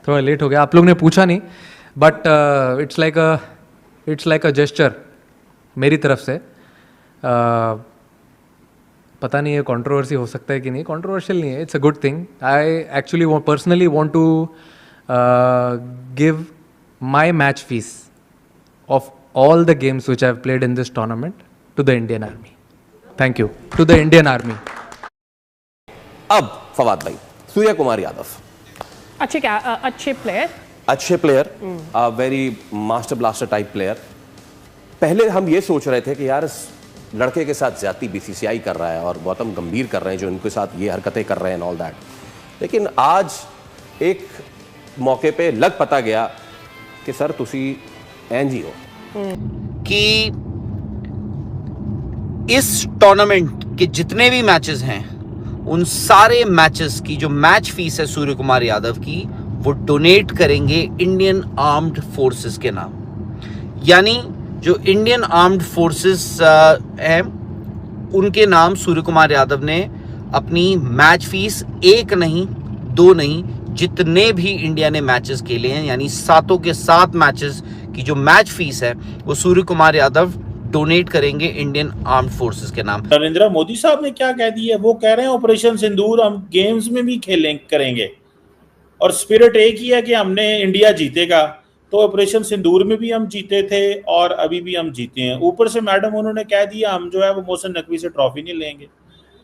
थोड़ा लेट हो गया, आप लोग ने पूछा नहीं, but it's like a gesture मेरी तरफ से. पता नहीं ये कंट्रोवर्सी हो सकता है कि नहीं. कंट्रोवर्शियल नहीं है, it's a good thing. I actually personally want to give my match fees of all the games which I've played in this tournament to the Indian Army. Thank you to the Indian Army. अब फवाद भाई, सूर्य कुमार यादव अच्छे player, very master blaster type player. पहले हम ये सोच रहे थे कि यार इस लड़के के साथ ज्यादती बीसीसीआई कर रहा है और गौतम गंभीर कर रहे हैं जो इनके साथ ये हरकतें कर रहे हैं ऑल दैट. लेकिन आज एक मौके पे लग पता गया कि सर तुसी एंज ही हो कि इस टूर्नामेंट के जितने भी मैचेस हैं उन सारे मैचेस की जो मैच फीस है सूर्य कुमार यादव की वो डोनेट करेंगे इंडियन आर्म्ड फोर्सेस के नाम. यानी जो इंडियन आर्म्ड फोर्सेस हैं उनके नाम सूर्य कुमार यादव ने अपनी मैच फीस 1 नहीं 2 नहीं जितने भी इंडिया ने मैचेस खेले हैं यानी 7 के 7 मैचेस की जो मैच फीस है वो सूर्य कुमार यादव डोनेट करेंगे इंडियन आर्म्ड फोर्सेस के नाम. नरेंद्र मोदी साहब ने क्या कह दिया, वो कह रहे हैं ऑपरेशन सिंदूर हम गेम्स में भी करेंगे और स्पिरिट एक ही है कि हमने इंडिया जीतेगा. तो ऑपरेशन सिंदूर में भी हम जीते थे और अभी भी हम जीते हैं. ऊपर से मैडम उन्होंने कह दिया हम जो है वो मोहसिन नकवी से ट्रॉफी नहीं लेंगे.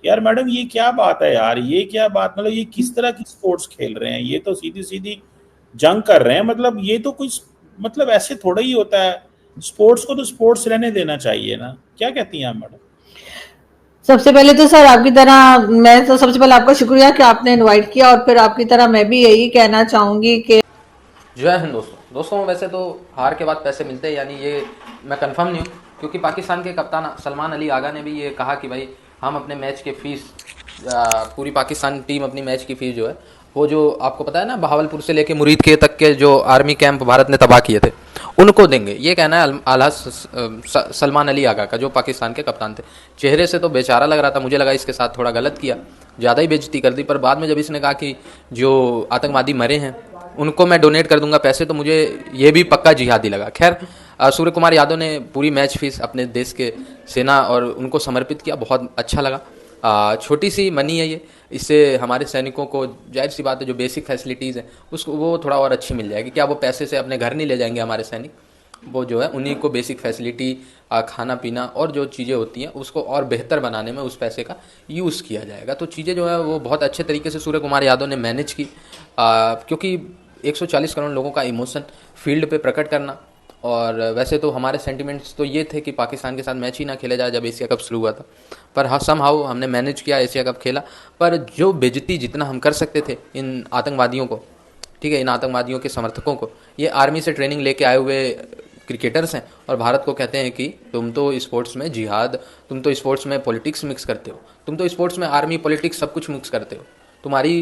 यार मैडम ये क्या बात है यार, ये क्या बात, मतलब ये किस तरह की स्पोर्ट्स खेल रहे हैं. ये तो सीधी सीधी जंग कर रहे हैं. मतलब ये तो कोई मतलब ऐसे थोड़ा ही होता है. स्पोर्ट्स को तो स्पोर्ट्स रहने देना चाहिए ना. क्या कहती हैं आप मैडम? सबसे पहले तो सर आपकी तरह मैं तो सबसे पहले आपका शुक्रिया कि आपने इनवाइट किया और फिर आपकी तरह मैं भी यही कहना चाहूंगी कि जय हिंद दोस्तों. वैसे तो हार के बाद पैसे मिलते हैं, यानी ये मैं कंफर्म नहीं हूँ क्योंकि पाकिस्तान के कप्तान सलमान अली आगा ने भी ये कहा कि भाई हम अपने मैच के फीस, पूरी पाकिस्तान टीम अपनी मैच की फीस जो है वो जो आपको पता है ना बहावलपुर से लेके मुरीद के तक के जो आर्मी कैंप भारत ने तबाह किए थे उनको देंगे. ये कहना है आला सलमान अली आगा का जो पाकिस्तान के कप्तान थे. चेहरे से तो बेचारा लग रहा था, मुझे लगा इसके साथ थोड़ा गलत किया, ज़्यादा ही बेइज्जती कर दी. पर बाद में जब इसने कहा कि जो आतंकवादी मरे हैं उनको मैं डोनेट कर दूंगा पैसे, तो मुझे ये भी पक्का जिहादी लगा. खैर सूर्य कुमार यादव ने पूरी मैच फीस अपने देश के सेना और उनको समर्पित किया, बहुत अच्छा लगा. छोटी सी मनी है ये, इससे हमारे सैनिकों को जाहिर सी बात है जो बेसिक फैसिलिटीज़ हैं उसको वो थोड़ा और अच्छी मिल जाएगी. क्या वो पैसे से अपने घर नहीं ले जाएंगे हमारे सैनिक, वो जो है उन्हीं को बेसिक फैसिलिटी, खाना पीना और जो चीज़ें होती हैं उसको और बेहतर बनाने में उस पैसे का यूज़ किया जाएगा. तो चीज़ें जो है वो बहुत अच्छे तरीके से सूर्य कुमार यादव ने मैनेज की, क्योंकि 140 करोड़ लोगों का इमोशन फील्ड पे प्रकट करना. और वैसे तो हमारे सेंटिमेंट्स तो ये थे कि पाकिस्तान के साथ मैच ही ना खेला जाए जब एशिया कप शुरू हुआ था, पर हाँ समहाउ हमने मैनेज किया, एशिया कप खेला. पर जो बेइज्जती जितना हम कर सकते थे इन आतंकवादियों को, ठीक है, इन आतंकवादियों के समर्थकों को, ये आर्मी से ट्रेनिंग लेके आए हुए क्रिकेटर्स हैं और भारत को कहते हैं कि तुम तो स्पोर्ट्स में जिहाद, तुम तो स्पोर्ट्स में पॉलिटिक्स मिक्स करते हो, तुम तो स्पोर्ट्स में आर्मी पॉलिटिक्स सब कुछ मिक्स करते हो. तुम्हारी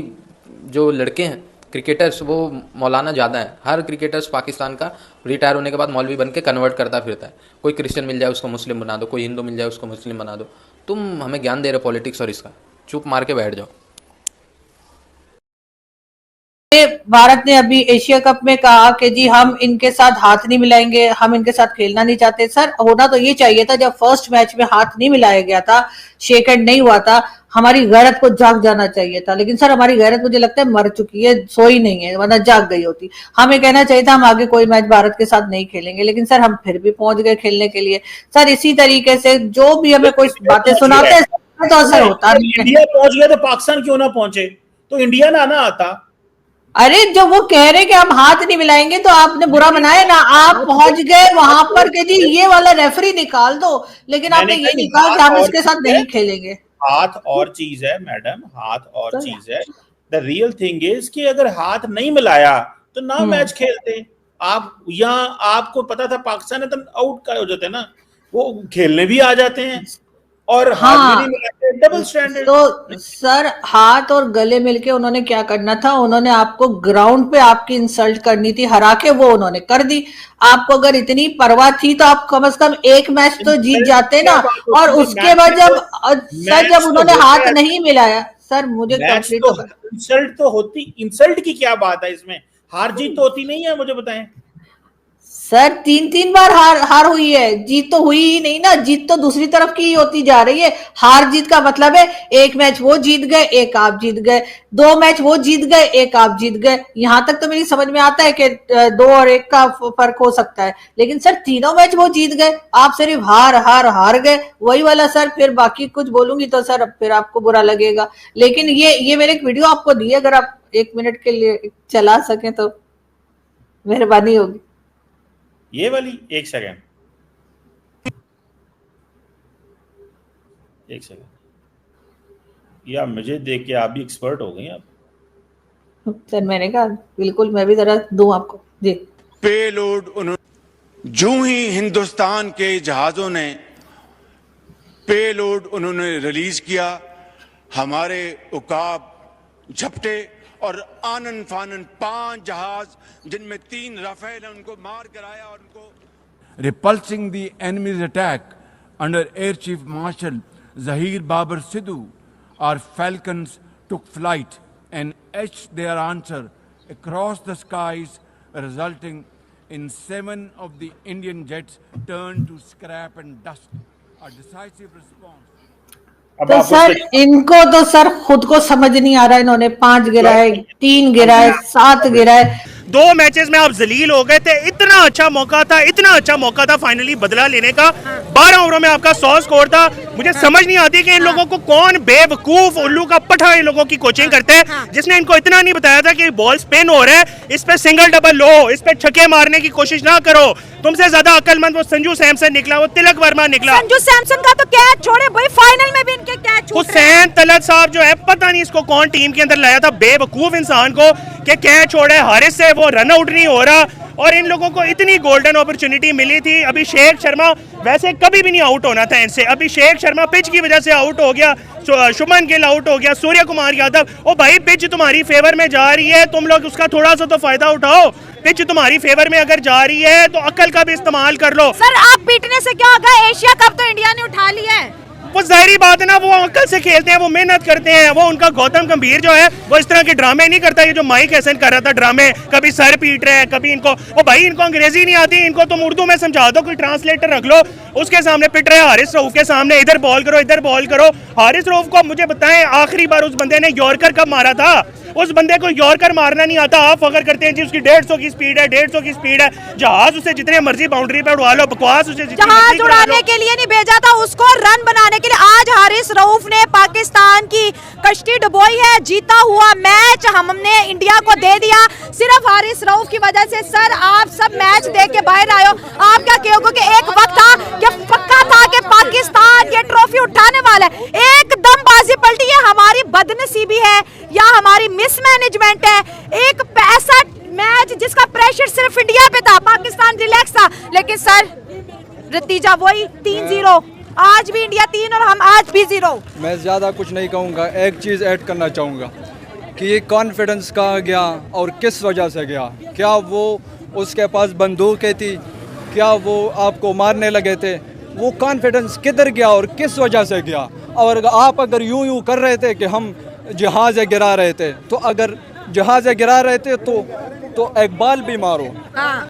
जो लड़के हैं क्रिकेटर्स वो मौलाना ज़्यादा है. हर क्रिकेटर्स पाकिस्तान का रिटायर होने के बाद मौलवी बन के कन्वर्ट करता फिरता है. कोई क्रिश्चियन मिल जाए उसको मुस्लिम बना दो, कोई हिंदू मिल जाए उसको मुस्लिम बना दो. तुम हमें ज्ञान दे रहे हो पॉलिटिक्स और इसका, चुप मार के बैठ जाओ. भारत ने अभी एशिया कप में कहा कि जी हम इनके साथ हाथ नहीं मिलाएंगे, हम इनके साथ खेलना नहीं चाहते. सर होना तो ये चाहिए था, जब फर्स्ट मैच में हाथ नहीं मिलाया गया था, शेक हैंड नहीं हुआ था, हमारी गैरत को जाग जाना चाहिए था. लेकिन सर हमारी गैरत मुझे लगता है मर चुकी है, सोई नहीं है, वरना जाग गई होती. हमें कहना चाहिए था हम आगे कोई मैच भारत के साथ नहीं खेलेंगे, लेकिन सर हम फिर भी पहुंच गए खेलने के लिए. सर इसी तरीके से जो भी हमें कोई बातें सुनाते हैं तो असर होता है. इंडिया पहुंच गया तो पाकिस्तान क्यों ना पहुंचे? तो इंडिया ना आता. अरे जब वो कह रहे कि हम हाथ नहीं मिलाएंगे तो आपने बुरा बनाया ना. आप पहुंच गए वहां पर कि जी ये वाला रेफरी निकाल दो, लेकिन आपने ये नहीं कहा कि हम इसके साथ नहीं खेलेंगे. हाथ और चीज है मैडम, हाथ और चीज है. द रियल थिंग इज कि अगर हाथ नहीं मिलाया तो ना मैच खेलते आप. यहाँ आपको पता था पाकिस्तान है तो आउट का हो जाते ना, वो खेलने भी आ जाते हैं और हाथ भी नहीं मिलाते. Double standard. तो सर हाथ और गले मिलके उन्होंने क्या करना था, उन्होंने आपको ग्राउंड पे आपकी इंसल्ट करनी थी, हरा के वो उन्होंने कर दी. आपको अगर इतनी परवाह थी तो आप कम से कम एक मैच तो जीत जाते ना. और उसके बाद जब उन्होंने हाथ नहीं मिलाया, सर मुझे इंसल्ट तो होती, इंसल्ट की क्या बात है इसमें? हार जीत तो होती नहीं है, मुझे बताएं। सर 3 बार हार हुई है, जीत तो हुई ही नहीं ना। जीत तो दूसरी तरफ की ही होती जा रही है। हार जीत का मतलब है एक मैच वो जीत गए, एक आप जीत गए, 2 मैच वो जीत गए, एक आप जीत गए। यहां तक तो मेरी समझ में आता है कि 2 और 1 का फर्क हो सकता है, लेकिन सर तीनों मैच वो जीत गए, आप सिर्फ हार गए, वही वाला सर। फिर बाकी कुछ बोलूंगी तो सर फिर आपको बुरा लगेगा, लेकिन ये मैंने एक वीडियो आपको दी, अगर आप 1 मिनट के लिए चला सकें तो मेहरबानी होगी। ये वाली 1 सेकंड, या मुझे देख के आप भी एक्सपर्ट हो गई आप। सर मैंने कहा बिल्कुल, मैं भी जरा दूं आपको जी। पेलोड उन्होंने जो ही हिंदुस्तान के जहाजों ने पेलोड उन्होंने रिलीज किया, हमारे उकाब झपटे और आनन फानन 5 जहाज जिनमें 3 राफेल उनको मार कराया और उनको repulsing the enemies attack under air chief marshal Zahir Babar Sidhu, our falcons took flight and etched their answer across the skies, resulting in 7 of the Indian jets turned to scrap and dust. A decisive response. तो sir इनको तो sir खुद को समझ नहीं आ रहा, इन्होंने 5 गिराए, 3 गिराए, 7 गिराए। 2 मैचेस में आप जलील हो गए थे। इतना अच्छा मौका था फाइनली बदला लेने का। 12 ओवरों में आपका 100 स्कोर था। मुझे समझ नहीं आती कि इन लोगों को कौन बेवकूफ उल्लू का पठा इन लोगों की कोचिंग करते हैं, जिसने इनको इतना नहीं बताया था कि बॉल स्पिन हो रहा है, इस पे सिंगल डबल लो, इस पे छक्के मारने की कोशिश ना करो। तुमसे ज्यादा अक्लमंद वो संजू सैमसन निकला, वो तिलक वर्मा निकला। संजू सैमसन का तो कैच छोड़े भाई, फाइनल में भी इनके कैच छूट रहे हैं। हुसैन तलत साहब जो है, पता नहीं इसको कौन टीम के अंदर लाया था, बेवकूफ इंसान को, कि कैच छोड़े, हारिस से वो रन आउट नहीं हो रहा। और इन लोगों को इतनी गोल्डन अपॉर्चुनिटी मिली थी। अभिषेक शर्मा वैसे कभी भी नहीं आउट होना था इनसे, अभिषेक शर्मा पिच की वजह से आउट हो गया, शुभमन गिल आउट हो गया, सूर्य कुमार यादव। ओ भाई पिच तुम्हारी फेवर में जा रही है, तुम लोग उसका थोड़ा सा तो फायदा उठाओ। पिच तुम्हारी फेवर में अगर जा रही है तो अकल का भी इस्तेमाल कर लो। सर आप पीटने से क्या होगा, एशिया कप तो इंडिया ने उठा लिया है। वो जाहिर बात है ना, वो अकल से खेलते हैं, वो मेहनत करते हैं। वो उनका गौतम गंभीर जो है वो इस तरह के ड्रामे नहीं करता, ये जो माइक हसन कर रहा था ड्रामे, कभी सर पीट रहे हैं, कभी इनको, ओ भाई इनको अंग्रेजी नहीं आती, इनको तुम उर्दू में समझा दो, कोई ट्रांसलेटर रख लो, उसके सामने पिट रहे हारिस रऊफ के सामने, इधर बॉल करो, इधर बॉल करो। हारिस रऊफ को मुझे बताएं आखिरी बार उस बंदे ने यॉर्कर कब मारा था? उस बंदे को यॉर्कर मारना नहीं आता। आप फखर करते हैं जी उसकी 150 की स्पीड है, 150 की स्पीड है। जहाज उसे जितने मर्जी बाउंड्री पे उड़वा लो, बकवास उसे जहाज उड़ाने के लिए नहीं भेजा था, उसको रन बनाने के लिए। आज हारिस रऊफ ने पाकिस्तान की कश्ती डुबोई है, जीता हुआ मैच हमने इंडिया को दे दिया सिर्फ हारिस रऊफ की वजह से। सर आप सब मैच देख के बाहर आए हो, आप क्या कहोगे कि एक वक्त था कि पक्का था कि पाकिस्तान ये ट्रॉफी उठाने वाला है, एकदम बाजी पलटी है। हमारी बदनसीबी है या हमारी मिसमैनेजमेंट है? एक ऐसा मैच जिसका प्रेशर सिर्फ इंडिया पे था, पाकिस्तान रिलैक्स था, लेकिन सर नतीजा वही 3-0। आज भी इंडिया 3 और हम आज भी 0। मैं ज़्यादा कुछ नहीं कहूँगा, एक चीज़ ऐड करना चाहूँगा कि ये कॉन्फिडेंस कहाँ गया और किस वजह से गया। क्या वो उसके पास बंदूकें थी, क्या वो आपको मारने लगे थे? वो कॉन्फिडेंस किधर गया और किस वजह से गया? और आप अगर यूं कर रहे थे कि हम जहाज़ गिरा रहे थे, तो अगर जहाज़ गिरा रहे थे तो एक बाल भी मारो।